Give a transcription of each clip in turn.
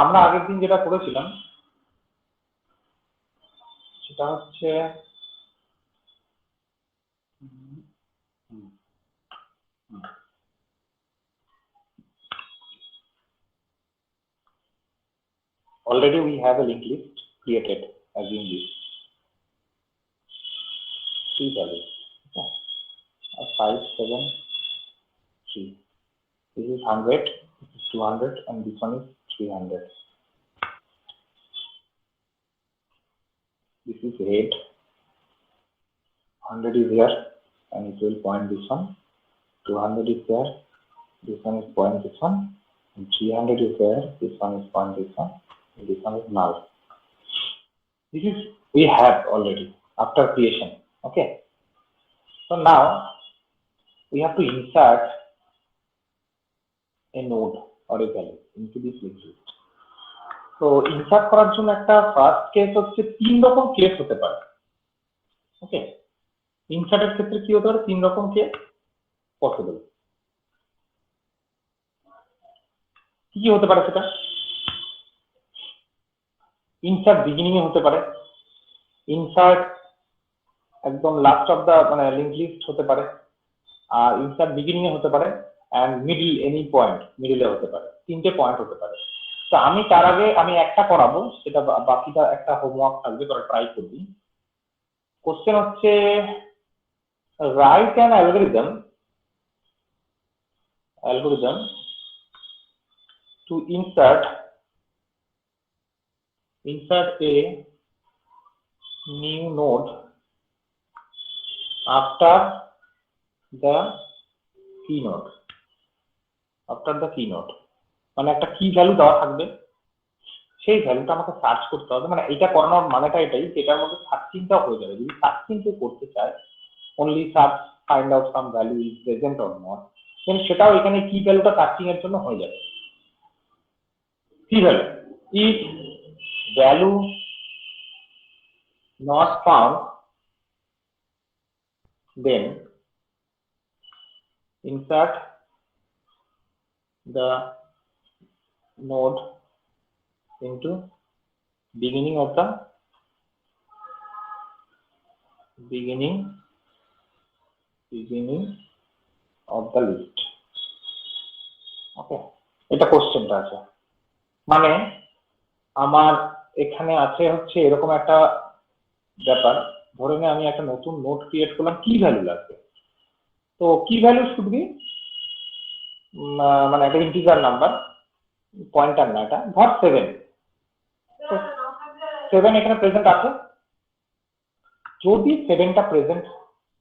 আমরা আগের দিন যেটা করেছিলাম সেটা হচ্ছে already we have a linked list created assuming this 3 values, okay? 5 7 3. This is 100, this is 200, and this one is 300. This is head, 100 is here and it will point this one, 200 is there, this one is point this one, and 300 is there, this one is point this one, and this one is null. This is we have already after creation, okay? So now we have to insert a node or a value into this linked list. So insert করার জন্য একটা first case হচ্ছে তিন রকম case হতে পারে, ওকে? ইনসার্টের ক্ষেত্রে কি হতে পারে? তিন রকম কেস পসিবল। কি হতে পারে সেটা? ইনসার্ট বিগিনিং এ হতে পারে, ইনসার্ট একদম লাস্ট অফ দা মানে লিংক লিস্ট হতে পারে, আর ইনসার্ট বিগিনিং এ হতে পারে, এন্ড মিডল এনি পয়েন্ট মিডলে হতে পারে। তিনটে পয়েন্ট হতে পারে। তো আমি তার আগে আমি একটা করাবো, সেটা বাকিটা একটা হোমওয়ার্ক থাকবে, তোরা ট্রাই করবি। কোশ্চেন হচ্ছে write an algorithm to insert a new node after the keynode, মানে একটা কি ভ্যালু দেওয়া থাকবে, সেই ভ্যালুটা আমাকে সার্চ করতে হবে। মানে এটা করানোর মানেটা এটাই, এটার মধ্যে সার্চিংটা হয়ে যাবে। যদি সার্চিং কেউ করতে চায়, only search find out some value is present or not, then সেটাও এখানে কি ভ্যালুটা সার্চিং এর জন্য হয়ে যাবে। কি value? if value not found, then insert the node into beginning of the list, ওকে? এটা কোশ্চেনটা আছে, মানে আমার এখানে আছে হচ্ছে এরকম একটা ব্যাপার। ধরে নে আমি একটা নতুন নোড ক্রিয়েট করলাম, কি ভ্যালু লাগবে? তো কি ভ্যালু শুড বি মানে একটা ইন্টিজার নাম্বার, পয়েন্টার না, এটা ধর 7 এখানে প্রেজেন্ট আছে। যদি 7টা প্রেজেন্ট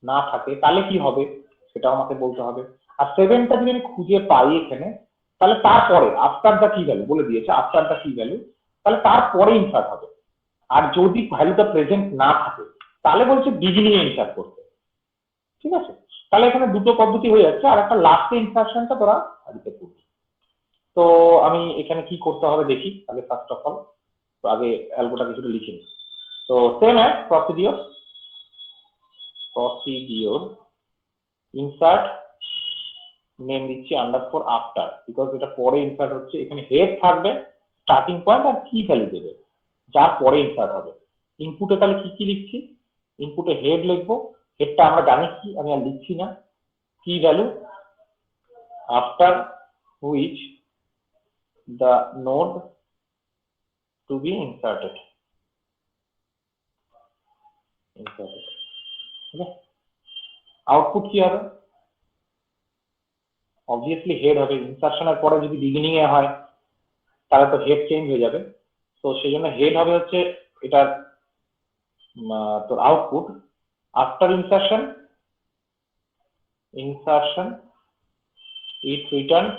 না থাকে তাহলে কি হবে সেটাও আমাকে বলতে হবে। আর 7টা যদি আমি খুঁজে পাই এখানে, তাহলে তারপরে আফটার দা কি ভ্যালু বলে দিয়েছে, আফটার দা কি ভ্যালু, তাহলে তারপরে ইনসার্ট হবে। আর যদি ভ্যালুটা প্রেজেন্ট না থাকে তাহলে বলছে বিগিনিং এ ইনসার্ট করতে, ঠিক আছে? তাহলে এখানে দুটো পদ্ধতি হয়ে যাচ্ছে, আর একটা লাস্টে ইনসার্শনটা তোরা দিতে করবি। তো আমি এখানে কি করতে হবে দেখি আগে। ফার্স্ট অফ অল তো আগে অ্যালগোটা কিছুটা লিখে নিই। তো same as procedure insert name দিচ্ছি আন্ডারস্কোর আফটার, বিকজ এটা পরে ইনসার্ট হচ্ছে। এখানে হেড থাকবে, স্টার্টিং পয়েন্ট, আর কি ভ্যালু দেবে যার পরে ইনসার্ট হবে। ইনপুটে তাহলে কি কি লিখছি? ইনপুটে হেড লিখবো, হেডটা আমরা জানি কি, আমি আর লিখছি না। কি value after which the node to be inserted, okay? Output কি হবে? অবভিয়াসলি হেড হবে। ইনসারশনের পরে যদি বিগিনিং এ হয় তাহলে তো হেড চেঞ্জ হয়ে যাবে। তো সেই জন্য হেড হবে হচ্ছে এটার তোর output. After insertion it returns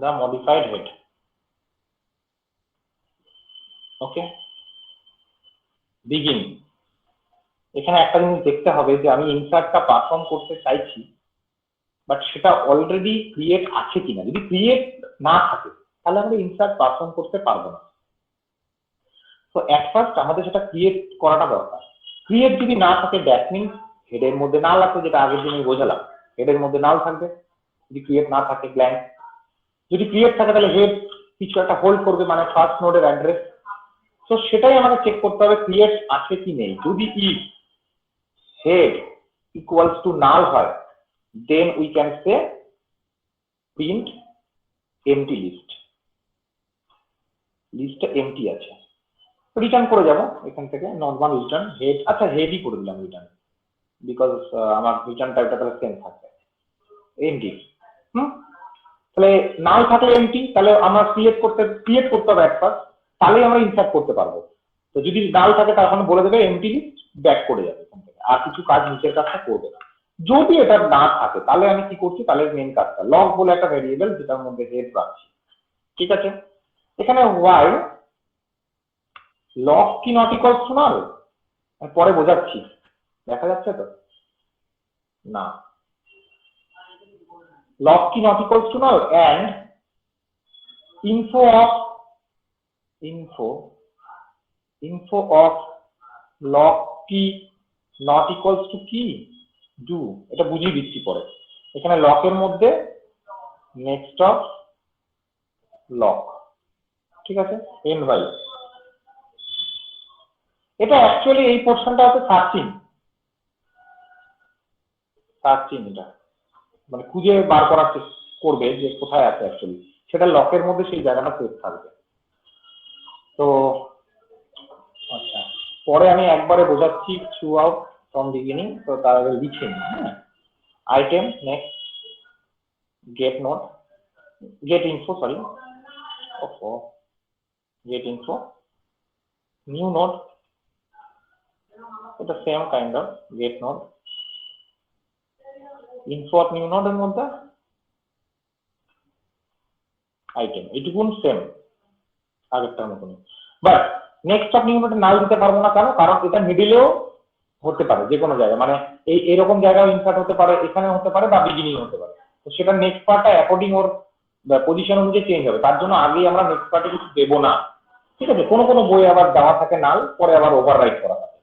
the modified head, okay? begin, এখানে একটা জিনিস দেখতে হবে যে আমি ইনসার্টটা পারফর্ম করতে চাইছি, বাট সেটা অলরেডি ক্রিয়েট আছে কিনা। যদি ক্রিয়েট না থাকে তাহলে আমরা ইনসার্ট পারফর্ম করতে পারবো না। তো এট ফার্স্ট আমাদের সেটা ক্রিয়েট করাটা দরকার। ক্রিয়েট যদি না থাকে দ্যাট মিনস হেডের মধ্যে নাল আছে, যেটা আগের দিন আমি বোঝালাম। হেডের মধ্যে নাল থাকবে যদি ক্রিয়েট না থাকে, ব্ল্যাঙ্ক। যদি ক্রিয়েট থাকে তাহলে হেড কিছু একটা হোল্ড করবে, মানে ফার্স্ট নোডের অ্যাড্রেস। তো সেটাই আমাকে চেক করতে হবে ক্রিয়েট আছে কি নেই। যদি if head equals to null হয়, then we can say print empty list, লিস্টটা এমটি আছে, রিটার্ন করে যাব এখান থেকে নর্মাল রিটার্ন হেড। আচ্ছা হেডই করে দিলাম রিটার্ন, বিকজ আমার রিটার্ন টাইপটা তাহলে সেম থাকবে এমটি। তাহলে নাল থাকলে এমটি, তাহলে আমরা ক্রিয়েট করতে হবে এক ফার্স্ট, তাহলেই আমরা ইনসার্ট করতে পারবো। তো যদি নাল থাকে তখন বলে দেবে এমটি লিস্ট, ব্যাক করে যাবে এখান থেকে, আর কিছু কাজ নিচের কাজটা করবে না। যদি এটা না থাকে তাহলে আমি কি করছি, তাহলে মেইন কাজটা লগ বলে একটা ভেরিয়েবল যেটার মধ্যে হেড রাখছি, ঠিক আছে। এখানে ওয়াই লগ কি নট ইকুয়ালস টু নাল, পরে বোঝাচ্ছি, দেখা যাচ্ছে তো না। log key not equals to null and info of log key not equals to key do, এটা বুঝিয়ে দিচ্ছি পরে। এখানে লক এর মধ্যে নেক্সট অফ লক, ঠিক আছে, এন বাই। এটা অ্যাকচুয়ালি এই পোর্শনটা হচ্ছে সার্চিং, এটা মানে খুঁজে বার করার চেষ্টা করবে যে কোথায় আছে অ্যাকচুয়ালি, সেটা লকের মধ্যে সেই জায়গাটা সেভ থাকবে। তো আচ্ছা, পরে আমি একবারে বোঝাচ্ছি থ্রু আউট ফ্রম বিগিনিং। তো তার আগে লিখে নিই, হ্যাঁ। Item next get note, get info, sorry get info, new note, এটা same kind of get note, info of new note এর মধ্যে আইটেম, এটুকুন সেম আগেরটার মতন। বাট নেক্সট অফ নিউ নোটে নাল দিতে পারবো না, কেন? কারণ এটা মিডিলেও হতে পারে, যে কোনো জায়গায়, মানে এরকম জায়গায় ইনসার্ট হতে পারে, এখানে হতে পারে, বা বিগিনিং হতে পারে। তো সেটা নেক্সট পার্টটা অ্যাকর্ডিং ওর পজিশন অনুযায়ী চেঞ্জ হবে, তার জন্য আগেই আমরা নেক্সট পার্টে কিছু দেবো না, ঠিক আছে। কোনো কোনো বই আবার দেওয়া থাকে নাল, পরে আবার ওভাররাইট করা থাকে,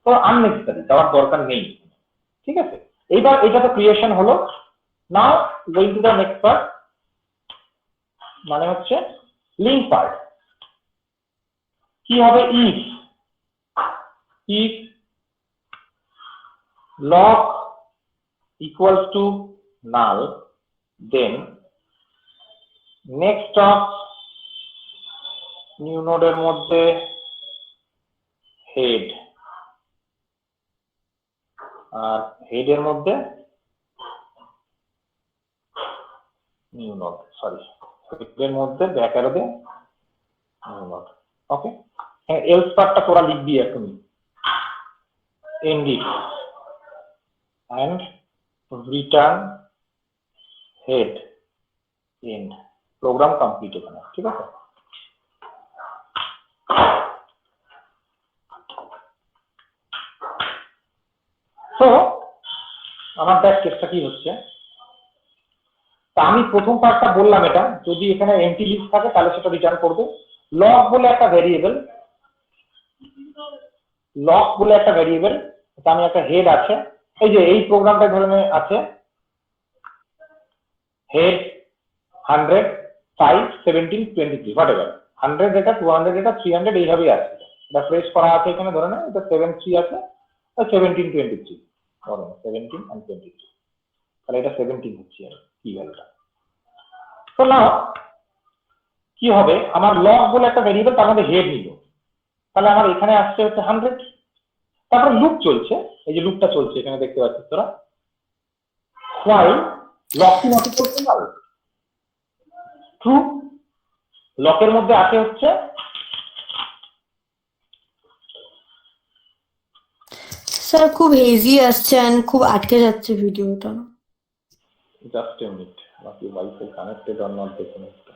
তো আননেসেসারি, দেওয়ার দরকার নেই, ঠিক আছে। এইবার এটা তো ক্রিয়েশন হলো। Now going to the next part, মানে হচ্ছে লিঙ্ক পার্ট। কি হবে? if log equals to null, then next of new node এর মধ্যে head, আর head এর মধ্যে new node, সরি head এর মধ্যে ব্যাক অ্যারো দিয়ে new node, ওকে। হ্যাঁ, এলস পার্টটা তোরা লিখবি এখন, end it and return head end, program complete এখানে, ঠিক আছে। তো আমার ব্যাক কেসটা কি হচ্ছে, তা আমি প্রথম পার্টটা বললাম, এটা যদি এখানে এমটি লিস্ট থাকে তাহলে সেটা রিটার্ন করবে। লগ বলে একটা ভেরিয়েবল, এটা আমি একটা হেড আছে, এই যে এই প্রোগ্রামটা ধরে আছে হেড 100 5 17 23 হোয়াটএভার, 100 এটা 200 এটা 300 এইভাবেই আছে। এটা ফ্রেশ করা আছে এখানে, ধরে না এটা 73 আছে, 17 23 ধরে 17 and 23, তাহলে এটা 17 হচ্ছে আর কি ভ্যালুটা। তো নাও কি হবে, আমার লগ বলে একটা ভেরিয়েবল, তার মধ্যে হেড নিল, তাহলে আমার এখানে আসছে হচ্ছে 100। তারপর লুপ চলছে, এই যে লুপটা চলছে এখানে দেখতে পাচ্ছিস তোরা, while lock key not equal to null, true. লকের মধ্যে আছে হচ্ছে স্যার খুব হেজি আসছে এন্ড খুব আটকে যাচ্ছে ভিডিওটা। জাস্ট এ মিনিট, বাকি ওয়াইফাই কানেক্টেড অর নট দেখুন একটা।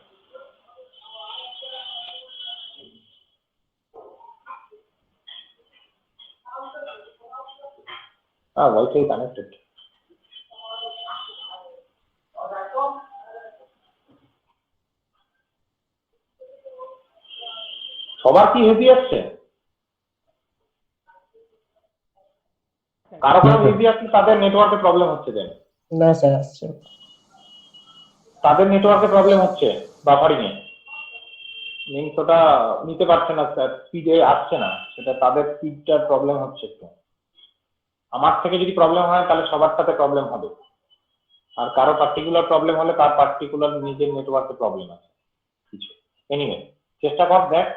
Wifi connected. সবার কি হেভি আসছে? কারো কারো হেভি আসছে, তাদের নেটওয়ার্কে প্রবলেম হচ্ছে দেন? না স্যার আসছে, তাদের নেটওয়ার্কে প্রবলেম হচ্ছে বাফারিং এ? লিঙ্কস ওটা নিতে পারছে না স্যার, স্পিডে আসছে না, সেটা তাদের স্পিডটার প্রবলেম হচ্ছে একটু। আমার থেকে যদি প্রবলেম হয় তাহলে সবার সাথে প্রবলেম হবে, আর কারো পার্টিকুলার প্রবলেম হলে তার পার্টিকুলার নিজের নেটওয়ার্কে প্রবলেম আছে কিছু। এনিওয়ে চেষ্টা কর দেখ,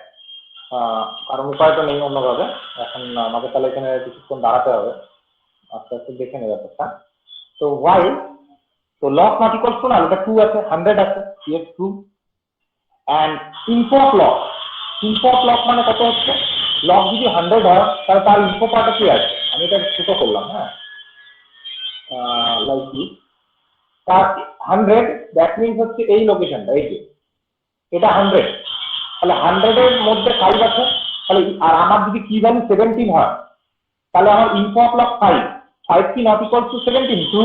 কারণ উপায় তো নেই অন্যভাবে। এখন আমাকে তাহলে এখানে কিছুক্ষণ দাঁড়াতে হবে, আস্তে আস্তে দেখে নেবে ব্যাপারটা। তো ওয়াই, তো লক নট ইকুয়ালস টু না, এটা ট্রু আছে, 100 আছে, yes true. And info of lock, info of lock মানে কত হচ্ছে, লক যদি 100 হয় তাহলে তার ইনফো পার্টে কি আছে, আমি এটা ছোট করলাম, হ্যাঁ, লাইক দিস, তার 100 দ্যাট মিনস হচ্ছে এই লোকেশনটা, এই যে এটা 100, তাহলে 100 এর মধ্যে 5 আছে, তাহলে আর আমার যদি কি ভ্যালু 17 হয় তাহলে আমার ইনফো অফ লক 5, 5 কি নট ইকুয়াল টু 17, 2,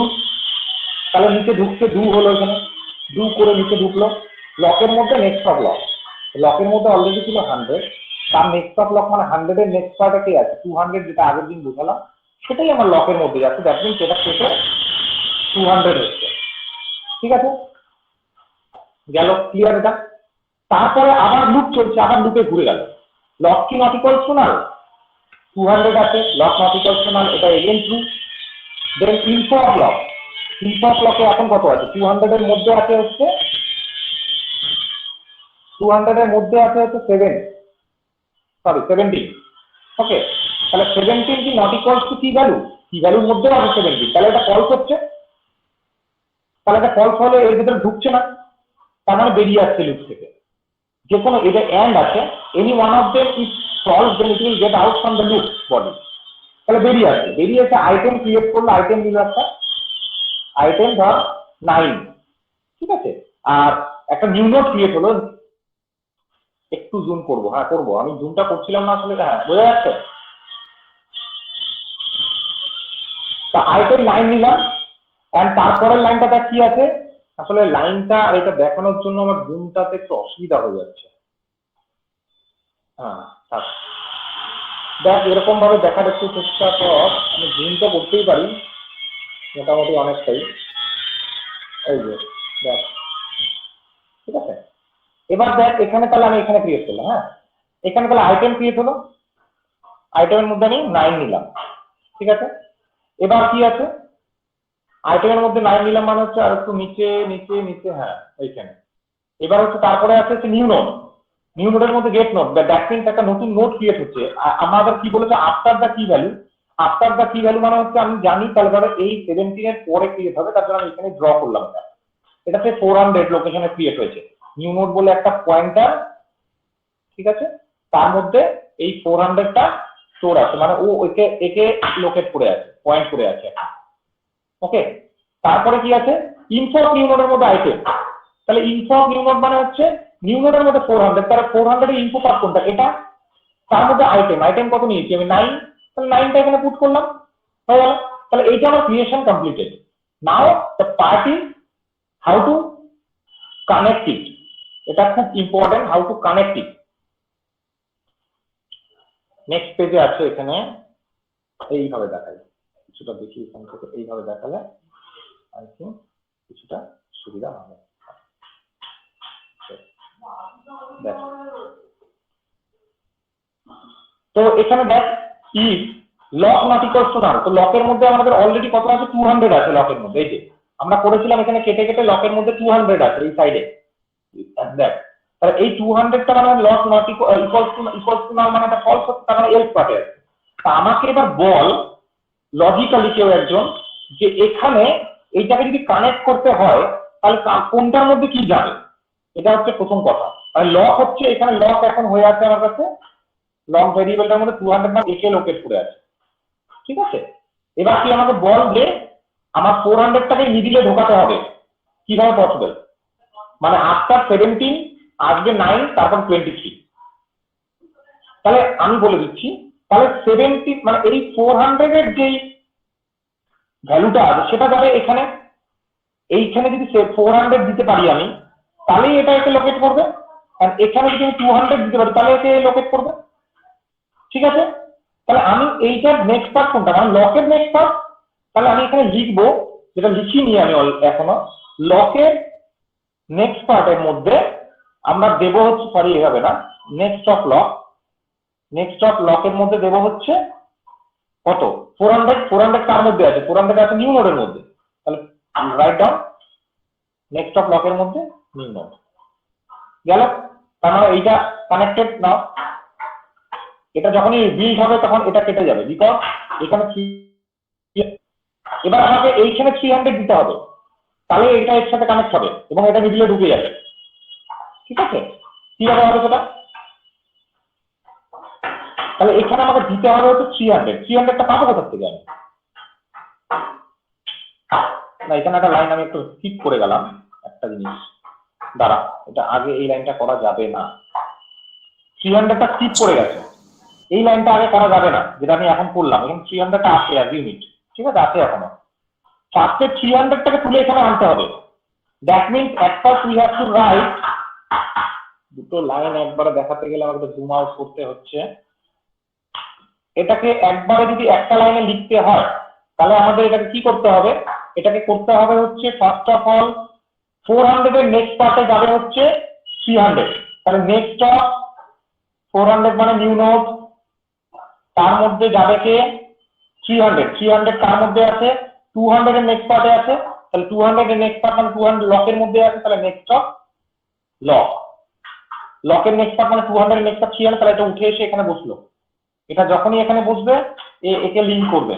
তাহলে নিচে ঢুকছে 2 হলো, এখানে 2 করে নিচে ঢুকলো। লকের মধ্যে নেক্সট অফ লক, লকের মধ্যে অলরেডি ছিল 100, তার নেক্সট অফ লক মানে 100 এর নেক্সট পার্টে কি আছে 200, যেটা আগের দিন বুঝালাম সেটাই আমার লকের মধ্যে যাচ্ছে, দ্যাট মিনস এটা শেষে 200 হচ্ছে। ঠিক আছে, গেল ক্লিয়ার এটা। তারপরে আবার লুপ চলছে, আবার লুপে ঘুরে গেল, lock key not equal to null, 200 আছে, lock not equal to null, এটা again true. Then info of lock, info of লকে এখন কত আছে, 200 এর মধ্যে আছে হচ্ছে 200 এর মধ্যে আছে হচ্ছে 17, ওকে, তাহলে 17 কি not equal two key value, key ভ্যালুর মধ্যে আছে 17, তাহলে এটা ফলস হচ্ছে, তাহলে এটা ফলস হলে এর ভিতরে ঢুকছে না, তার মানে বেরিয়ে আসছে লুপ থেকে। যে কোনো এটা এন্ড আছে, any one of them is false, then it will get out from the loop body, তাহলে বেরিয়ে আসছে, বেরিয়ে এসে আইটেম ক্রিয়েট করলো, আইটেম নিল একটা, আইটেম ধর 9, ঠিক আছে, আর একটা নিউ নোড ক্রিয়েট হলো, একটু জুম করবো, হ্যাঁ করবো, আমি জুমটা করছিলাম না আসলে, হ্যাঁ বোঝা যাচ্ছে। তা আইটেম 9 নিলাম, এন্ড তারপরের লাইনটা কি আছে, আসলে লাইনটা আর এটা দেখানোর জন্য আমার জুমটাতে একটু অসুবিধা হয়ে যাচ্ছে, হ্যাঁ থাক, দেখ এরকম ভাবে দেখার একটু চেষ্টা কর, আমি জুমটা করতেই পারি মোটামুটি অনেকটাই, এই যে দেখ, ঠিক আছে। এবার দেখ এখানে তাহলে আমি এখানে ক্রিয়েট করলাম, হ্যাঁ এখানে তাহলে আইটেম ক্রিয়েট হলো, আইটেমের মধ্যে আমি 9 নিলাম, ঠিক আছে। এবার কি আছে, আইটেমের মধ্যে 9 নিলাম মানে হচ্ছে আর একটু নিচে নিচে নিচে, হ্যাঁ এইখানে। এবার হচ্ছে তারপরে আছে হচ্ছে নিউ নোড, নিউ নোডের মধ্যে গেট নোড, দ্যাট মিনস একটা নতুন নোড ক্রিয়েট হচ্ছে। আমাদের কি বলেছে, আফটার দ্য কি ভ্যালু, আফটার দ্য কি ভ্যালু মানে হচ্ছে আমি জানি তাহলে এই 17 এর পরে ক্রিয়েট হবে, তার জন্য আমি এখানে ড্র করলাম, এটাতে 400 লোকেশনে ক্রিয়েট হয়েছে, নিউ নোড বলে একটা পয়েন্টার, ঠিক আছে, তার মধ্যে এই 400টা স্টোর আছে, মানে ও একে লোকেট করে আছে, পয়েন্ট করে আছে, ওকে। তারপরে কি আছে, ইনফো অফ নিউ নোডের মধ্যে আইটেম, তাহলে ইনফো অফ নিউ নোড মানে হচ্ছে নিউ নোডের মধ্যে 400, তাহলে 400 এর ইনফো পার্ট কোনটা, এটা, তার মধ্যে আইটেম, আইটেম কত নিয়েছি আমি 9, তাহলে 9টা এখানে পুট করলাম, হয়ে গেল। তাহলে এইটা আমার creation completed. Now the part is how to connect it, এটা খুব important, how to connect it. Next পেজে আছে, এখানে এইভাবে দেখাই, কিছুটা দেখি এখান থেকে, এইভাবে দেখালে আই থিঙ্ক কিছুটা সুবিধা হবে। দেখ, তো এখানে দেখ if lock not equals to নাল, তো লকের মধ্যে আমাদের অলরেডি কত আছে, 200 আছে লকের মধ্যে, এই যে আমরা করেছিলাম এখানে কেটে কেটে, লকের মধ্যে 200 আছে এই সাইডে, দেখ তাহলে এই 200টা মানে লক নট ইকুয়ালস টু নাল মানে এটা ফলস হচ্ছে, তার মানে এলস পার্টে আছে। তা আমাকে এবার বল লজিক্যালি কেউ একজন, যে এখানে এইটাকে যদি কানেক্ট করতে হয় তাহলে কোনটার মধ্যে কি যাবে, এটা হচ্ছে প্রথম কথা। আর লক হচ্ছে, এখানে লক এখন হয়ে আছে আমার কাছে, লক ভেরিয়েবলটার মধ্যে 200 নাম একে লোকেট করে আছে, ঠিক আছে। এবার কি আমাকে বল যে আমার 400টাকে মিডিলে ঢোকাতে হবে, কিভাবে পসিবল, মানে আফটার 17 আসবে 9, তারপর 23, তাহলে আমি বলে দিচ্ছি, তাহলে 70 মানে এই 400 এর যে ভ্যালুটা আছে সেটা যাবে এখানে, এইখানে যদি 400 দিতে পারি আমি, তাহলেই এটা একে লোকেট করবে, আর এখানে যদি আমি 200 দিতে পারি তাহলে একে লোকেট করবে, ঠিক আছে। তাহলে আমি এইটার নেক্সট পার্ট কোনটা, মানে লকের নেক্সট পার্ট, তাহলে আমি এখানে লিখবো, যেটা লিখিনি আমি এখনো, লকের নেক্সট পার্টের মধ্যে আমরা দেব হচ্ছে, সরি এভাবে না, next of lock, next of লকের মধ্যে দেব হচ্ছে কত 400, 400 কার মধ্যে আছে, 400 আছে নিউ নোডের মধ্যে, তাহলে রাইট ডাউন নেক্সট অফ লকের মধ্যে নিউ নোড গেল। তার মানে এইটা কানেক্টেড নাও, এটা যখনই বিল্ড হবে তখন এটা কেটে যাবে, বিকজ এখানে এবার আমাকে এইখানে 300 দিতে হবে, তাহলে এটা এর সাথে কানেক্ট হবে এবং এটা মিডলে ঢুকে যাবে। ঠিক আছে, কিভাবে হবে সেটা? তাহলে এখানে আমাকে দিতে হবে হচ্ছে 300, 300টা পাবো কোথা থেকে আমি? না, এখানে একটা লাইন আমি একটু স্কিপ করে গেলাম, একটা জিনিস দাঁড়া, এটা আগে এই লাইনটা করা যাবে না, 300টা স্কিপ করে গেছে, এই লাইনটা আগে করা যাবে না যেটা আমি এখন করলাম। এখন 300টা আছে অ্যাজ ইউনিট, ঠিক আছে, আছে এখনো। ফার্স্টে 300টাকে তুলে এখানে আনতে হবে, that means at first we have to right, দুটো লাইন একবারে দেখাতে গেলে আমাকে জুম আউট করতে হচ্ছে, এটাকে একবারে যদি একটা লাইনে লিখতে হয় তাহলে আমাদের এটাকে কি করতে হবে? এটাকে করতে হবে হচ্ছে ফার্স্ট অফ অল 400 এর নেক্সট পার্টে যাবে হচ্ছে 300, তাহলে নেক্সট অফ 400 মানে নিউ নোড, তার মধ্যে যাবে কে 300, 300 তার মধ্যে আছে, 200 এর নেক্সট পার্টে আছে, তাহলে 200 এর নেক্সট পার্ট মানে 200 লকের মধ্যে আছে, তাহলে নেক্সট অফ লক, লকের নেক্সট পার্ট মানে 200 এর নেক্সট পার্ট 300, তাহলে এটা উঠে এসে এখানে বসলো। এটা যখনই এখানে বসবে একে লিংক করবে,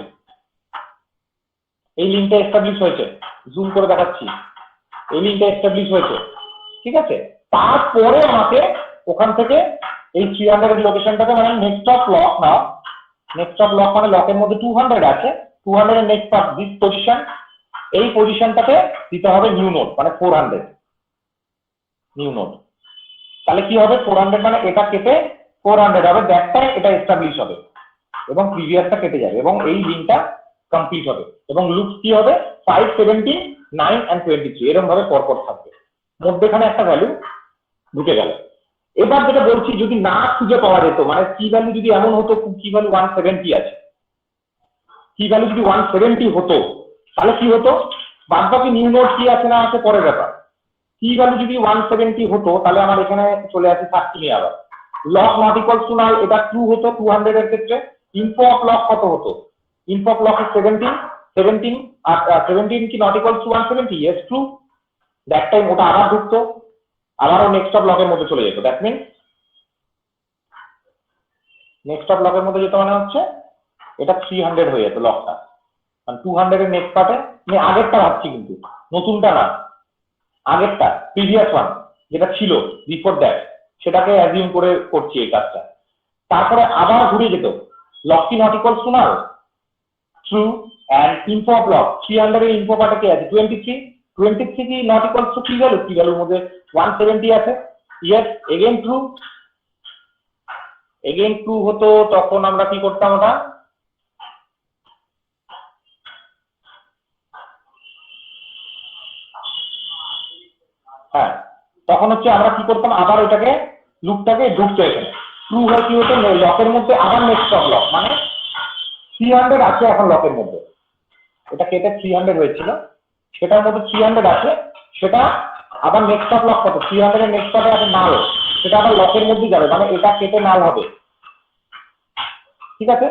এই লিংকটা এস্টাবলিশ হয়েছে, জুম করে দেখাচ্ছি, এই লিংকটা এস্টাবলিশ হয়েছে, ঠিক আছে। তারপরে আমাকে ওখান থেকে এই 300 এর লোকেশনটাকে মানে next of lock now, next of lock মানে লকের মধ্যে 200 আছে, 200 এর নেক্সট পার্ট দিস পজিশন, এই পজিশনটাকে দিতে হবে নিউ নোড মানে 400 নিউ নোড। তাহলে কি হবে 400 মানে এটা কেটে 400 হবে, দ্যাট টাইম এটা এস্টাবলিশ হবে এবং প্রিভিয়াসটা কেটে যাবে এবং এই লিংকটা কমপ্লিট হবে এবং লুপ কি হবে 5, 17, 9 and 23 এরকম ভাবে পরপর থাকবে, মধ্যেখানে একটা ভ্যালু ঢুকে গেল। এবার যেটা বলছি, যদি না খুঁজে পাওয়া যেত, মানে কি ভ্যালু যদি এমন হতো কি ভ্যালু 170 আছে, কি ভ্যালু যদি 170 হতো তাহলে কি হতো, বাদ বাকি নিউ নোড কি আছে না আছে পরের ব্যাপার, কি ভ্যালু যদি 170 হতো তাহলে আমার এখানে চলে আসে 30 আবার lock not equals to null, এটা ট্রু হতো 200 এর ক্ষেত্রে। ইনফো অফ লক কত হতো, ইনফো অফ লক 17, 17 আর 17 কি not equals two 170, yes true, that time ওটা আবার ঢুকতো, আবারও নেক্সট অফ লকের মধ্যে চলে যেত, দ্যাট মিন নেক্সট অফ লকের মধ্যে যেত মানে হচ্ছে এটা 300 হয়ে যেত লকটা, মানে 200 এর নেক্সট পার্টে, আমি আগেরটা ভাবছি কিন্তু নতুনটা না, আগেরটা প্রিভিয়াস ওয়ান যেটা ছিল বিফোর দ্যাট সেটাকে অ্যাজিউম করে করছি এই কাজটা। তারপরে আবার ঘুরে যেত loc key not equals to null, true, and info of loc 300 এর ইনফো পার্টে কি আছে 23, 23 key not equals to key value, key ভ্যালুর মধ্যে 170 আছে, yes again true, again true হতো, তখন আমরা কি করতাম ওটা হ্যাঁ, তখন হচ্ছে আমরা কি করতাম আবার ওইটাকে লুপটাকে ঢুকতো এখানে, ট্রু হয় কি হতো লকের মধ্যে আবার নেক্সট অফ লক মানে 300 আছে এখন লকের মধ্যে, এটা কেটে 300 হয়েছিল সেটার মধ্যে 300 আছে, সেটা আবার নেক্সট অফ লক কত 300 এর নেক্সট অফে আছে নাল, সেটা আবার লকের মধ্যে যাবে মানে এটা কেটে নাল হবে, ঠিক আছে।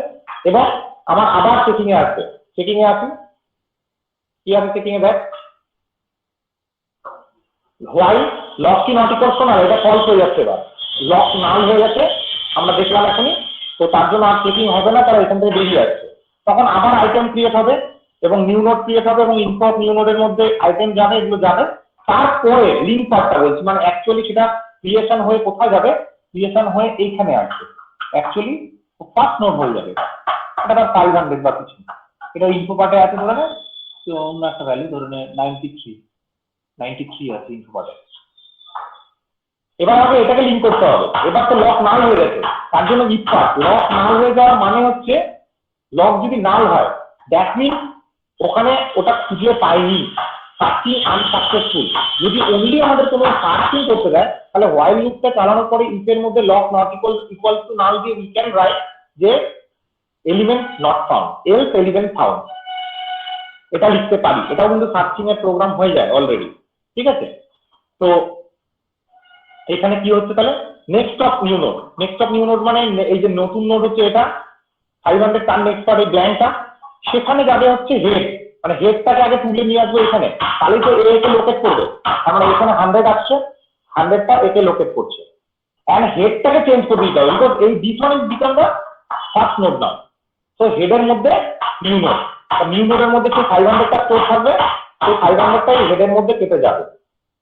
এবং আমার আবার চেকিং এ আসবে, চেকিং এ আসি কি আছে চেকিং এ দেখ why lock key not equals to null, এটা ফলস হয়ে যাচ্ছে, এবার লক নাল হয়ে গেছে আমরা দেখলাম এখনই, তো তার জন্য আর চেকিং হবে না, তারা এখান থেকে বেরিয়ে আসছে, তখন আবার আইটেম ক্রিয়েট হবে এবং নিউ নোড ক্রিয়েট হবে এবং ইনফো অফ নিউ নোডের মধ্যে আইটেম যাবে, এগুলো যাবে, তারপরে লিংক পার্টটা বলছি মানে অ্যাকচুয়ালি সেটা ক্রিয়েশন হয়ে কোথায় যাবে, ক্রিয়েশন হয়ে এইখানে আসবে, অ্যাকচুয়ালি ফার্স্ট নোড হয়ে যাবে, এটা তার 500 বা কিছু, এটা ইনফো পার্টে আছে ধরে নে তো অন্য একটা ভ্যালু ধরে নে 93 আছে ইনফো পার্টে। এবার আমাকে এটাকে লিংক করতে হবে, এবার তো লক নাল হয়ে গেছে, তার জন্য ইফ পার্ট লক নাল হয়ে যাওয়ার মানে হচ্ছে লক যদি নাল হয় দ্যাট মিন ওখানে ওটা খুঁজে পাইনি, সার্চিং আনসাকসেসফুল। যদি অনলি আমাদের কোনো সার্চিং করতে দেয় তাহলে হোয়াইল লুপটা চালানোর পরে ইফ এর মধ্যে লক নট ইকুয়াল টু নাল দিয়ে উই ক্যান রাইট যে element not found else element found, এটা লিখতে পারি, এটাও কিন্তু সার্চিং এর প্রোগ্রাম হয়ে যায় অলরেডি, ঠিক আছে। তো এখানে কি হচ্ছে তাহলে next of new node, next of new node মানে এই যে নতুন নোড হচ্ছে এটা 500 তার নেক্সট পার্ট এই ব্ল্যাঙ্কটা, সেখানে যাবে হচ্ছে হেড, মানে হেডটাকে আগে তুলে নিয়ে আসবো এখানে, তাহলে তো এ কে লোকেট করবে। আমরা এখানে 100 আসছে, 100টা একে লোকেট করছে, এন্ড হেডটাকে চেঞ্জ করে দিতে হবে, বিকজ এই this one is become the first node now. তো হেডের মধ্যে নিউ নোড, নিউ নোডের মধ্যে সেই 500টা স্টোর থাকবে, সেই 500টাই হেডের মধ্যে কেটে যাবে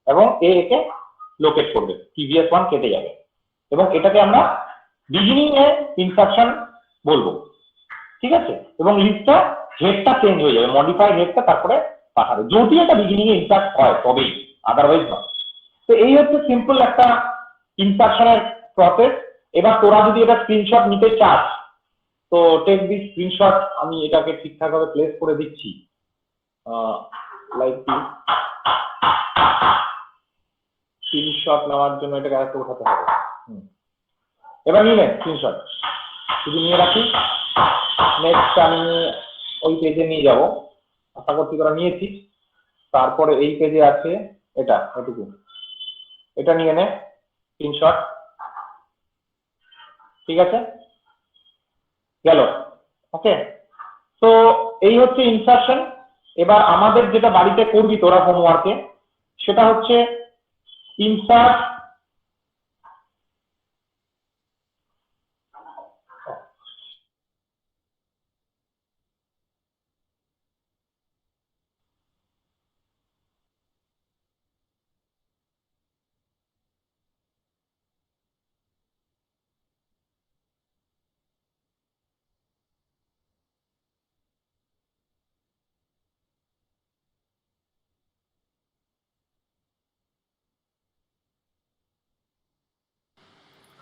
এবং একে লোকেট করবে, প্রিভিয়াস ওয়ান কেটে যাবে, এবং এটাকে আমরা বিগিনিং এ ইনস্ট্রাকশন বলবো, ঠিক আছে। এবং লিস্টটা হেডটা চেঞ্জ হয়ে যাবে, মডিফাই হেডটা তারপরে পাঠাবে, যদি এটা বিগিনিং এ ইনস্ট্রাক্ট হয় তবেই, আদারওয়াইজ নয়। তো এই হচ্ছে সিম্পল একটা ইনস্ট্রাকশনের প্রসেস। এবার তোরা যদি এটা স্ক্রিনশট নিতে চাস তো টেক দিস স্ক্রিনশট, আমি এটাকে ঠিকঠাকভাবে প্লেস করে দিচ্ছি লাইক দিস। স্ক্রিনশট নেওয়ার জন্য এটাকে আরেকটু উঠাতে হবে। এবার নিয়ে নে স্ক্রিনশট, শুধু নিয়ে রাখি। নেক্সট আমি ওই পেজে নিয়ে যাব, আশা করছি তোরা নিয়েছিস। তারপরে এই পেজে আছে এটা, এটুকু, এটা নিয়ে নে স্ক্রিনশট, ঠিক আছে, গেল। ওকে, তো এই হচ্ছে ইনসার্শন। এবার আমাদের যেটা বাড়িতে করবি তোরা হোমওয়ার্কে, সেটা হচ্ছে ইনসার্ট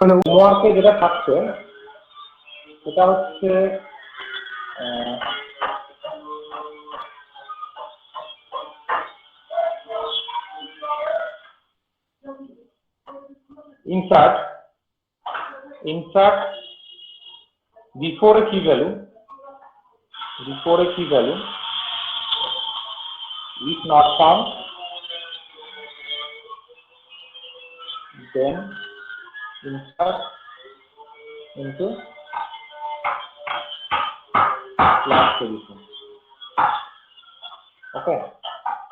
হোমওয়ার্কে যেটা থাকছে সেটা হচ্ছে insert before a key value if not found, then insert into last position. Okay,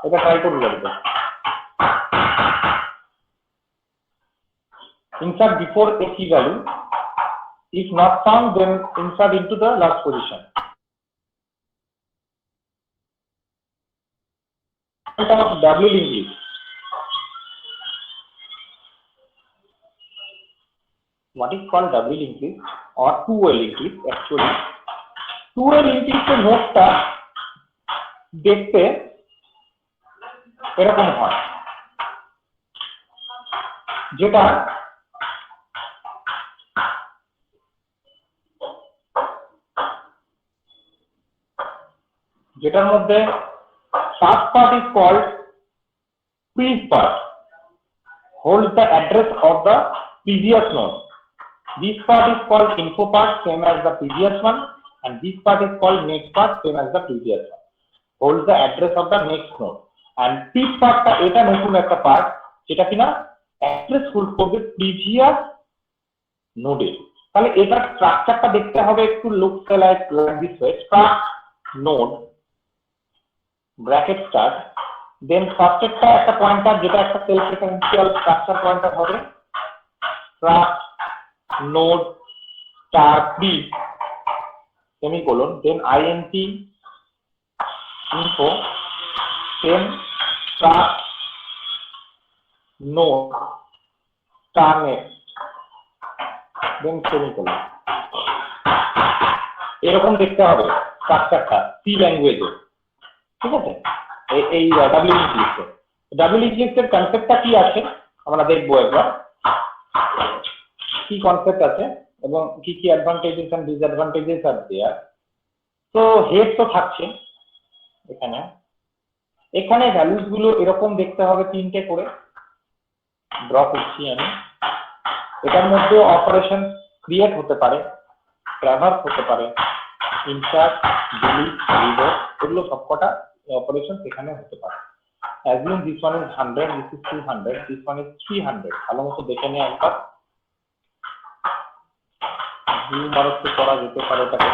এটা ট্রাই করবি লাগবে। Insert before a key value, if not found, then insert into the last position. W linked list. What is called W linked list or two-way linked list? Actually, two-way linked list এর নোটটা দেখতে এরকম হয়, যেটার মধ্যে first part is called previous part, holds the address of the previous node. This part is called info part, same as the previous one, and this part is called next part, same as the previous one, holds the address of the next node. And tip part টা এটা নতুন একটা part, যেটা কিনা address hold করবে previous নোডে। তাহলে এটার স্ট্রাকচারটা দেখতে হবে একটু looks like this way, start node bracket start, then ফার্স্টেরটা একটা পয়েন্টার যেটা একটা সেলফ রেফারেন্সিয়াল স্ট্রাকচার পয়েন্টার হবে, struct node star pre semicolon, then int info, then start node star next, then semicolon। এরকম দেখতে হবে স্ট্রাকচারটা সি ল্যাঙ্গুয়েজে, ঠিক আছে। এই ডাব্লিউ লিঙ্ক লিস্টের কনসেপ্টটা কি আছে আমরা দেখবো একবার, কি কনসেপ্ট আছে এবং কি কি অ্যাডভান্টেজেস এন্ড ডিসঅ্যাডভান্টেজেস আর দেয়ার। তো হেড তো থাকছে এখানে, এখানে ভ্যালুস গুলো এরকম দেখতে হবে, তিনটে করে ড্র করছি আমি। এটার মধ্যে অপারেশন ক্রিয়েট হতে পারে, ট্রাভার্স হতে পারে, ইনসার্ট, ডিলিট, রিভার্স, এগুলো সবকটা অপারেশন এখানে হতে পারে। assume this one is 100, this is 200, this one is 300. ভালো মতো দেখে নিয়ে একবার জুম আর একটু করা যেতে পারে এটাকে।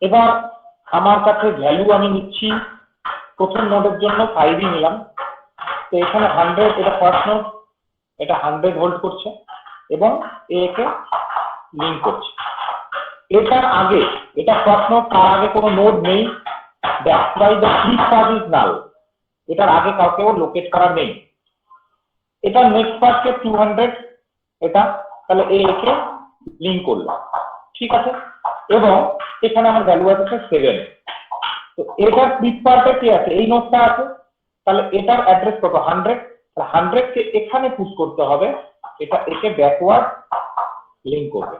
এবার আমার কাছে ভ্যালু আমি নিচ্ছি প্রথম নোডের জন্য 5ই নিলাম। তো এখানে 100, এটা ফার্স্ট নোড, এটা 100 হোল্ড করছে এবং একে লিংক করছে। এটার আগে, এটা ফার্স্ট নোড, তার আগে কোনো নোড নেই, that's why the flip path is null. এটার আগে কাউকেও লোকেট করা নেই। এটা নেক্সট পাথকে 200, এটা তাহলে একে লিংক করলাম, ঠিক আছে। এবং এখানে আমার ভ্যালু আছে 7। তো এটার ফ্লিপ পাথে কি আছে, এই নোডটা আছে, তাহলে এটার অ্যাড্রেস কত 100, তাহলে 100 কে এখানে পুশ করতে হবে, এটা একে ব্যাকওয়ার্ড লিংক করবে,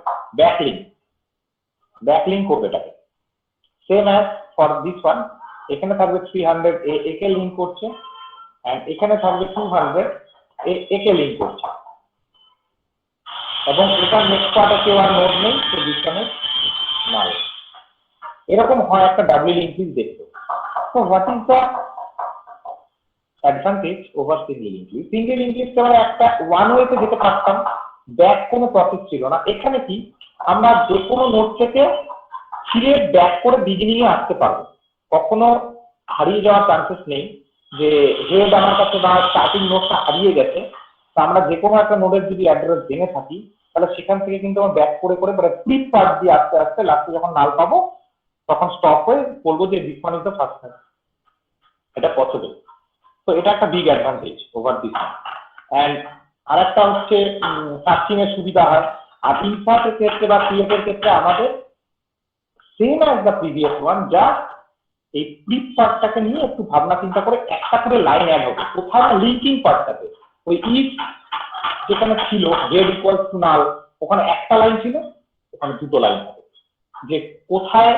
ব্যাকলিংক করবে এটাকে। Same as for this one, এখানে থাকবে 300 একে লিংক করছে এন্ড এখানে থাকবে 200 একে লিংক করছে এবং এটা নেক্সট পার্টে কেউ আর নোড নেই, তো ডিসকানেক্ট নাল। এরকম হয় একটা ডাবল লিংক লিস্ট দেখতে। তো what is the advantage over single link list? Single link list আমরা একটা ওয়ান ওয়েতে যেতে পারতাম, ব্যাক কোনো প্রসেস ছিল না। এখানে কি আমরা যে কোনো নোড থেকে ফিরে ব্যাক করে বিগিনিং এ আসতে পারবো, কখনো হারিয়ে যাওয়ার চান্সেস নেই যে হেড আমার কাছে বা স্টার্টিং নোডটা হারিয়ে গেছে। তো আমরা যে কোনো একটা নোডের যদি অ্যাড্রেস জেনে থাকি, তাহলে সেখান থেকে কিন্তু আমরা ব্যাক করে করে ফ্লিপ পাথ দিয়ে আস্তে আস্তে লাস্টে যখন নাল পাবো তখন স্টপ হয়ে বলবো যে this one is the first time. এটা পসিবল। তো এটা একটা big advantage over this one. And আরেকটা হচ্ছে সার্চিং এর সুবিধা হয়। আর ইনসার্টের ক্ষেত্রে বা ক্রিয়েটের ক্ষেত্রে আমাদের same as the previous one, যা এই ফ্লিপ পার্টটাকে নিয়ে একটু ভাবনা চিন্তা করে একটা করে লাইন অ্যাড হবে কোথাও না লিঙ্কিং পার্টটাতে। ওই ইফ যেখানে ছিল হেড ইকুয়ালস টু নাল, ওখানে একটা লাইন ছিল, ওখানে দুটো লাইন হবে, যে কোথায়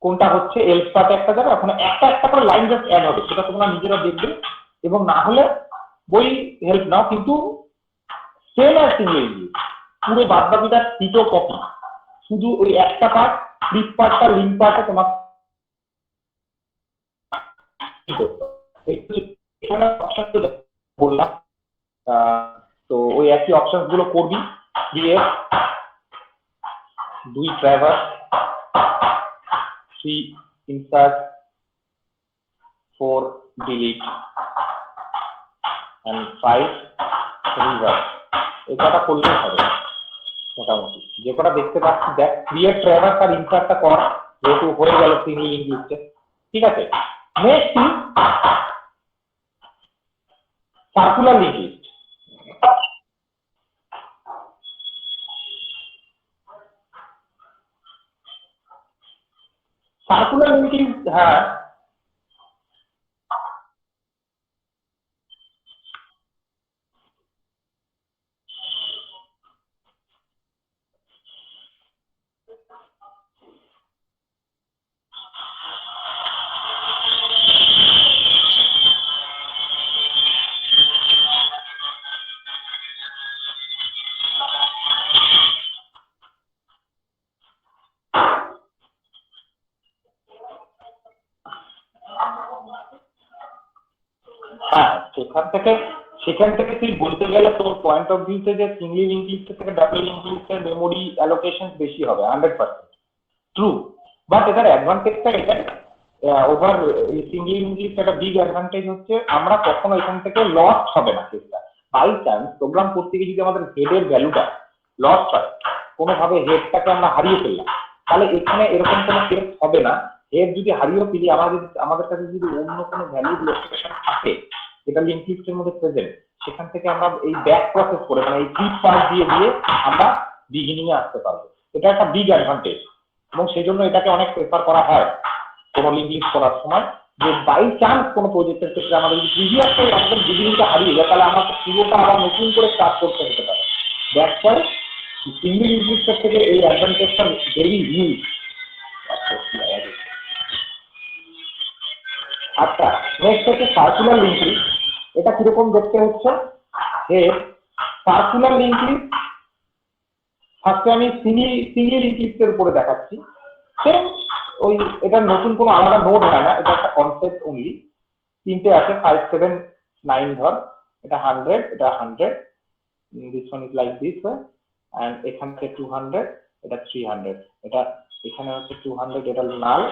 কোনটা হচ্ছে এলস পার্টে একটা যাবে, ওখানে একটা একটা করে লাইন জাস্ট অ্যাড হবে। সেটা তোমরা নিজেরা দেখবে এবং না হলে বই হেল্প নাও, কিন্তু সেম অ্যাজ সিঙ্গেল লিঙ্ক পুরো বাদ বাকিটা দুটো কপি, শুধু ওই একটা পার্ট ফ্লিপ পার্টটা লিঙ্ক পার্টে তোমার এখানে অপশন বললাম। তো ওই একই অপশন গুলো করবি, দিয়ে 2 traverse, 3 insert, 4 delete and 5 reverse. এই কটা করলেই হবে মোটামুটি। যে কটা দেখতে পাচ্ছি দেখ, ক্রিয়েট ট্রাভার্স আর ইনসার্টটা কর, যেহেতু হয়ে গেল সিঙ্গেল লিঙ্ক লিস্টে, ঠিক আছে। Next circular link list. Circular link list, হ্যাঁ হ্যাঁ সেখান থেকে তুই বলতে গেলে তোর পয়েন্ট অফ ভিউতে যে সিঙ্গেল লিঙ্ক লিস্ট থেকে ডাবল লিঙ্ক লিস্টের মেমোরি অ্যালোকেশন বেশি হবে 100% ট্রু। বাট এটার অ্যাডভান্টেজটা এটা ওভার সিঙ্গেল লিঙ্ক লিস্ট একটা বিগ অ্যাডভান্টেজ হচ্ছে আমরা কখনো এখান থেকে লস্ট হবে না। কেসটা বাই চান্স প্রোগ্রাম করতে গিয়ে যদি আমাদের হেডের ভ্যালুটা লস্ট হয়, কোনোভাবে হেডটাকে আমরা হারিয়ে ফেললাম, তাহলে এখানে এরকম কোনো কেস হবে না। হেড যদি হারিয়ে ফেলি, আমাদের কাছে যদি অন্য কোনো ভ্যালু লোকেশন থাকে যেটা লিঙ্ক লিস্টের মধ্যে প্রেজেন্ট, সেখান থেকে আমরা এই ব্যাক প্রসেস করে মানে এই ফ্লিপ পার্ট দিয়ে আমরা বিগিনিং এ আসতে পারবো। এটা একটা বিগ অ্যাডভান্টেজ এবং সেই জন্য এটাকে অনেক প্রেফার করা হয় কোনো লিঙ্ক লিস্ট করার সময়, যে বাই চান্স কোনো প্রজেক্টের ক্ষেত্রে আমাদের যদি প্রিভিয়াস একদম বিগিনিংটা হারিয়ে যায়, তাহলে আমাকে পুরোটা আবার নতুন করে স্টার্ট করতে হতে পারে। দ্যাটস ওয়াই সিঙ্গেল লিঙ্ক লিস্টের থেকে এই অ্যাডভান্টেজটা ভেরি হিউজ। আচ্ছা, নেক্সট হচ্ছে সার্কুলার লিঙ্ক লিস্ট। এটা কিরকম দেখতে হচ্ছে, যে সার্কুলার লিঙ্ক লিস্ট ফার্স্টে আমি সিঙ্গেল লিঙ্ক লিস্টের উপরে দেখাচ্ছি। সেম ওই এটা নতুন কোনো আলাদা নোড হয় না, এটা একটা কনসেপ্ট অনলি। তিনটে আছে 5 7 9 ধর, এটা 100, এটা 100, this one is like this and এখান থেকে 200, এটা 300, এটা এখানে হচ্ছে 200, এটা নাল,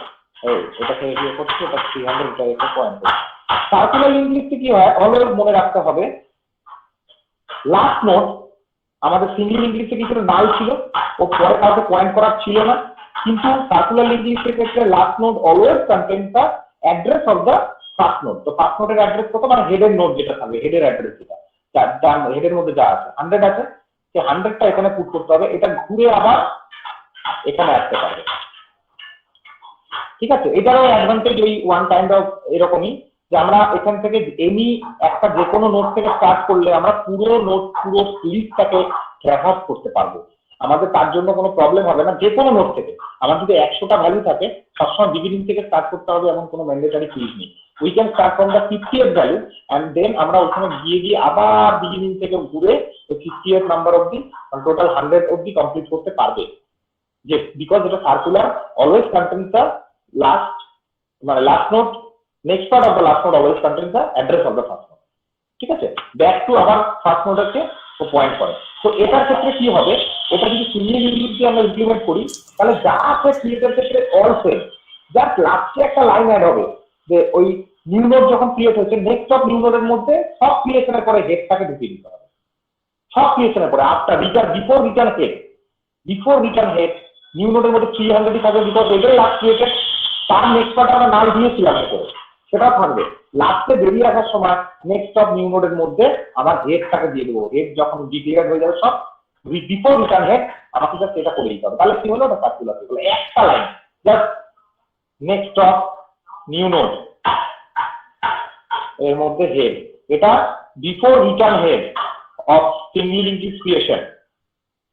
এটাকে এরিয়া করছে, এটা 300, এটা একটা পয়েন্ট। সার্কুলার লিঙ্ক লিস্টে কি হয়, অলওয়েজ মনে রাখতে হবে লাস্ট নোড আমাদের সিঙ্গেল লিঙ্ক লিস্টে কি ছিল, নাল ছিল, ও পরে কাউকে পয়েন্ট করার ছিল না। কিন্তু সার্কুলার লিঙ্ক লিস্টের ক্ষেত্রে last node always contains the address of the first node. তো ফার্স্ট নোডের অ্যাড্রেস কত, মানে হেডের নোড যেটা থাকবে, হেডের অ্যাড্রেস যেটা হেডের মধ্যে যা আছে 100 আছে, সে 100টা এখানে পুট করতে হবে, এটা ঘুরে আবার এখানে আসতে পারবে। ঠিক আছে, এটারও অ্যাডভান্টেজ ওই ওয়ান কাইন্ড অফ এরকমই, যে আমরা এখান থেকে এনি একটা যে কোনো নোড থেকে স্টার্ট করলে আমরা পুরো নোড পুরো লিস্টটাকে ট্র্যাভার্স করতে পারবো। আমাদের তার জন্য কোনো প্রবলেম হবে না। যে কোনো নোড থেকে আমার যদি 100টা ভ্যালু থাকে, সবসময় বিগিনিং থেকে স্টার্ট করতে হবে এমন কোনো ম্যান্ডেটরি ফিজ নেই। We can start from the 50th value and then আমরা ওখানে গিয়ে আবার বিগিনিং থেকে ঘুরে 50th নাম্বার অবধি টোটাল 100 অবধি কমপ্লিট করতে পারবে। যে বিকজ এটা circular always contains the last, মানে last node, next part of the last node always contains the address of the first node। ঠিক আছে, ব্যাক টু আবার ফার্স্ট নোডকে ও পয়েন্ট করে। তো এটার ক্ষেত্রে কি হবে, এটা যদি সিঙ্গেল লিঙ্ক দিয়ে আমরা ইমপ্লিমেন্ট করি, তাহলে যা আছে ক্রিয়েটের ক্ষেত্রে অল সেম, জাস্ট লাস্টে একটা লাইন অ্যাড হবে যে ওই নিউ নোড যখন ক্রিয়েট হচ্ছে, নেক্সট অফ নিউ নোডের মধ্যে সব ক্রিয়েশনের পরে হেডটাকে ঢুকিয়ে দিতে হবে। সব ক্রিয়েশনের পরে after return, before return head new নোডের মধ্যে 300 থাকবে, বিকজ এটাই লাস্ট ক্রিয়েটেড। তার নেক্সট পার্ট আমরা নাল দিয়েছিলাম করে, সেটাও থাকবে। লাস্টে বেরিয়ে আসার সময় নেক্সট অফ নিউ নোডের মধ্যে আবার হেডটাকে দিয়ে দেবো। হেড যখন ডিক্লেয়ার হয়ে যাবে সব, বিফোর রিটার্ন হেড আমাকে জাস্ট এটা করে দিতে হবে। তাহলে কি হলো, ওটা সার্কুলার হলো। একটা line just next of new node এর মধ্যে হেড, এটা before return head of single link list creation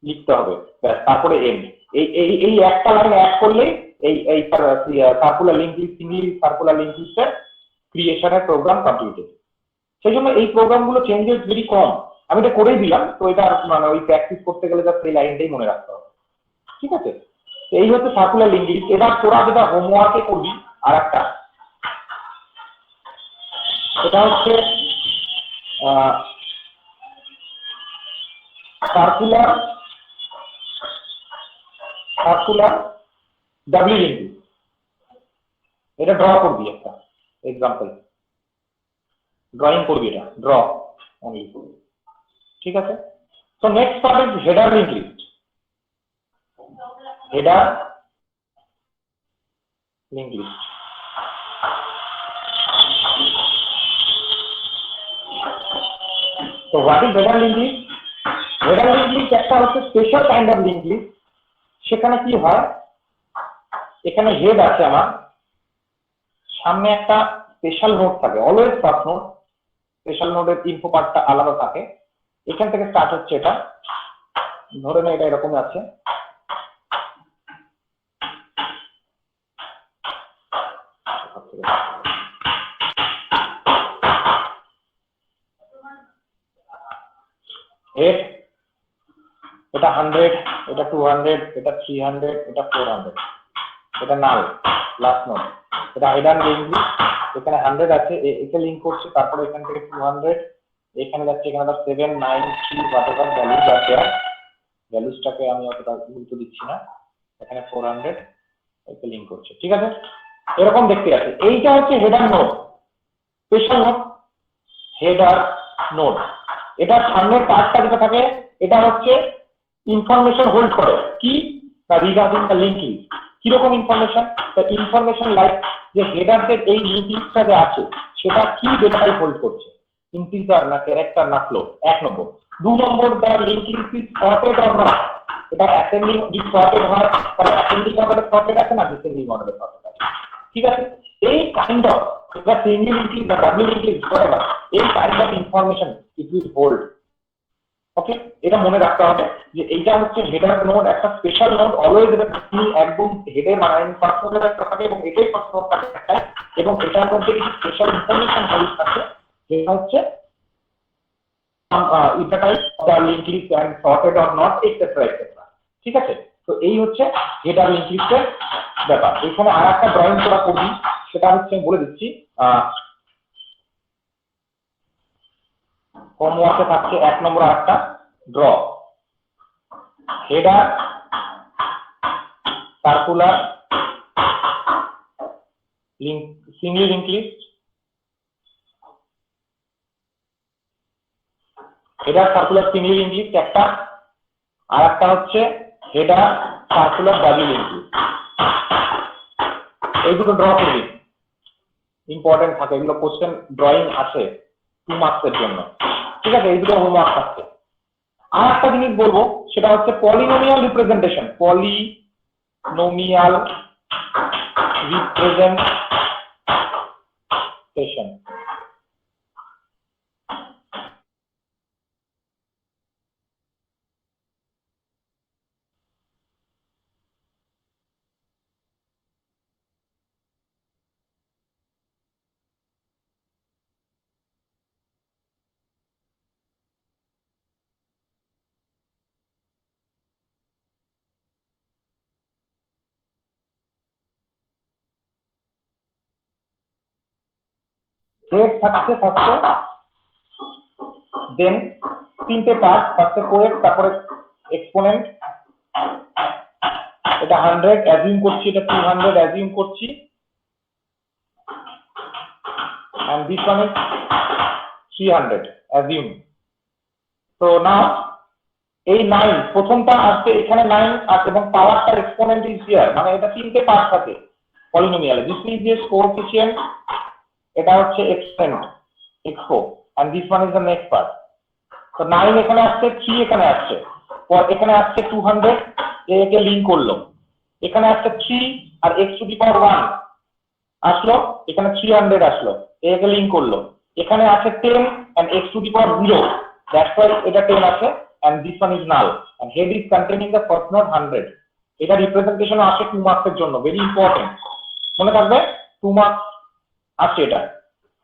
লিখতে হবে, তারপরে এন্ড। এই একটা লাইন অ্যাড করলে এই circular link list, single circular link লিস্টের ক্রিয়েশনের প্রোগ্রাম কমপ্লিটেড। সেই জন্য এই প্রোগ্রামগুলো চেঞ্জেস ভেরি কম। আমি এটা করেই দিলাম, তো এটা মানে ওই প্র্যাকটিস করতে গেলে জাস্ট এই লাইনটাই মনে রাখতে হবে। ঠিক আছে, এই হচ্ছে সার্কুলার লিঙ্ক লিস্ট। এবার তোরা যেটা হোমওয়ার্কে করবি আর একটা, এটা হচ্ছে সার্কুলার ডাব্লিউ লিঙ্ক লিস্ট। এটা ড্র করবি, একটা এক্সাম্পল ড্রয়িং করবি, এটা ড্র অনলি। ঠিক আছে, তো next part is header link list. Header link list, তো what is header link list? Header link list একটা হচ্ছে special kind of link list. সেখানে কি হয়, এখানে হেড আছে, আমার সামনে একটা স্পেশাল নোড থাকে, অলওয়েজ ফার্স্ট নোড, স্পেশাল নোডের ইনফো পার্টটা আলাদা থাকে। এখান থেকে স্টার্ট হচ্ছে, এটা ধরে না এটা এরকম আছে, হেড, এটা 100, এটা 200, এটা 300, এটা 400, এটা নাল লাস্ট নোড, এটা হেডার লিঙ্ক লিস্ট। এখানে 100 আছে, একে লিঙ্ক করছে, তারপরে এখান থেকে 200 এখানে যাচ্ছে, এখানে 7 9 3 হোয়াটএভার ভ্যালুজ আছে, ভ্যালুজটাকে আমি অতটা গুরুত্ব দিচ্ছি না। এখানে 400 একে লিঙ্ক করছে। ঠিক আছে, এরকম দেখতে আছে। এইটা হচ্ছে header node, special node, header node. এটার সামনের পার্টটা যেটা থাকে, এটা হচ্ছে ইনফরমেশন হোল্ড করে, কি রিগার্ডিং দ্য লিঙ্ক লিস্ট। কিরকম ইনফরমেশন? দ্য ইনফরমেশন লাইক যে হেডারদের এই লিঙ্ক লিস্টটা যে আছে সেটা কি ডেটাই হোল্ড করছে, ইন্টিজার না ক্যারেক্টার না float, 1 number. 2 number, the link list is sorted or not. এটা অ্যাসেন্ডিং যদি সর্টেড হয় তাহলে অ্যাসেন্ডিং অর্ডারে সর্টেড আছে না ডিসেন্ডিং অর্ডারে সর্টেড আছে। ঠিক আছে, এই kind of the single link is the double link is whatever, এই kind of information it will hold. Okay, এটা মনে রাখতে হবে যে এইটা হচ্ছে হেডার নোড, একটা স্পেশাল নোড, অলওয়েজ এটা একদম হেডের মানে ফার্স্ট নোডের একটা থাকে এবং এটাই ফার্স্ট নোড থাকে, এবং এটার মধ্যে কিছু স্পেশাল ইনফরমেশন হোল্ড থাকে, যেটা হচ্ছে এটা type the link list and sorted or not etcetera etcetera. ঠিক আছে? তো এই হচ্ছে হেডার লিঙ্ক লিস্টের ব্যাপার। এখানে আর একটা ড্রয়িং করা করবি, সেটা হচ্ছে আমি বলে দিচ্ছি। হোমওয়ার্কে থাকছে 1 নম্বর আরেকটা draw header circular link singly link list, header circular singly link list একটা, আর একটা হচ্ছে header circular double link list. এই দুটো ড্র করবি, ইম্পর্টেন্ট থাকে, এগুলো কোশ্চেন ড্রয়িং আছে 2 মার্কসের জন্য। ঠিক আছে, এই দুটো হোমওয়ার্ক থাকছে। আর একটা জিনিস বলবো, সেটা হচ্ছে polynomial representation. Polynomial representation head থাকছে ফার্স্টে, দেন 3টে পার্ট, ফার্স্টে কোয়েট, তারপরে এক্সপোনেন্ট। এটা 100 অ্যাজিউম করছি, এটা 200 অ্যাজিউম করছি, and this one is 300 assume. So now এই 9 প্রথমটা আসছে এখানে 9 আছে এবং পাওয়ারটা এক্সপোনেন্ট ইজ হিয়ার, মানে এটা 3টে পার্ট থাকে পলিনোমিয়ালে। দিস ইজ দিস কোএফিশিয়েন্ট, এটা হচ্ছে exponent expo, and this one is the next part. So 9 এখানে আসছে, 3 এখানে আসছে, পর এখানে আসছে 200, একে লিংক করলো, এখানে আসছে 3 আর x টু দি পাওয়ার 1 আসলো, এখানে 300 আসলো, একে লিংক করলো, এখানে আছে 10 and x to the power 0, that's why এটা 10 আছে, and this one is null, and head is containing the first node 100. এটা রিপ্রেজেন্টেশন আসে 2 মার্কসের জন্য, ভেরি ইম্পর্টেন্ট, মনে থাকবে 2 মার্কস আছে এটা।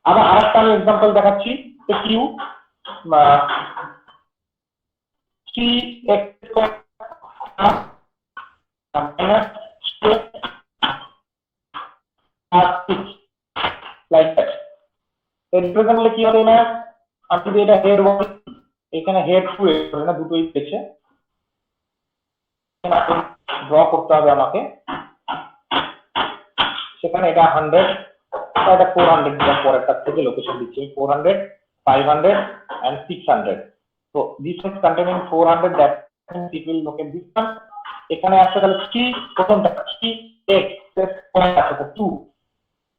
আবার আরেকটা আমি एग्जांपल দেখাচ্ছি, তো q 3x like that. Represent করলে কি হবে না, আমি যদি এটা হেড বলি, এখানে হেড টু হবে না, দুটোই পেছে, ড্র করতে হবে আমাকে। সেখানে এটা 100, এটা 400 দিলাম, পরেরটা থেকে লোকেশন দিচ্ছি 400, 500 and 600. So this is containing 400, that means it will locate this one. এখানে আসছে তাহলে 3, প্রথমটা 3x পয়েন্ট আছে 2,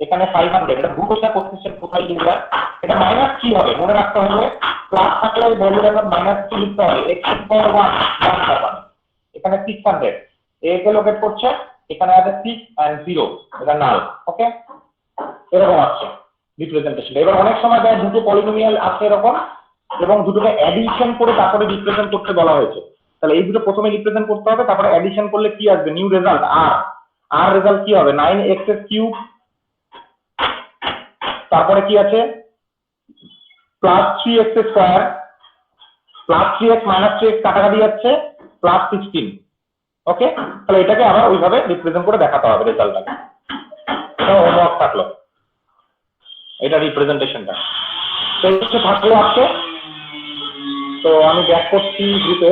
এখানে 500, এটা দুটোটা কোএফিশিয়েন্ট কোথায় লিখবা, এটা মাইনাস কি হবে মনে রাখতে হবে, প্লাস থাকলে ভ্যালুর আমরা মাইনাস কি লিখতে হবে, x টু দি পাওয়ার 1 পাবেন। এখানে 600 a কে লোকেট করছে, এখানে আছে 6 and 0, এটা নাল। ওকে, এরকম আছে রিপ্রেজেন্টেশন। এবার অনেক সময় দেয় দুটো পলিনোমিয়াল আছে এরকম, এবং দুটোকে অ্যাডিশন করে তারপরে রিপ্রেজেন্ট করতে বলা হয়েছে, তাহলে এই দুটো প্রথমে রিপ্রেজেন্ট করতে হবে, তারপরে অ্যাডিশন করলে কি আসবে, নিউ রেজাল্ট আর রেজাল্ট কি হবে, 9x³ তারপরে কি আছে plus 3x² plus 3x minus 3x কাটাকাটি যাচ্ছে, প্লাস 16। ওকে, তাহলে এটাকে আবার ওইভাবে রিপ্রেজেন্ট করে দেখাতে হবে রেজাল্টটাকে। এটা হোমওয়ার্ক থাকলো, এটা রিপ্রেজেন্টেশনটা। তো এই হচ্ছে থাকলো আজকে। তো আমি ব্যাক করছি গ্রুপে।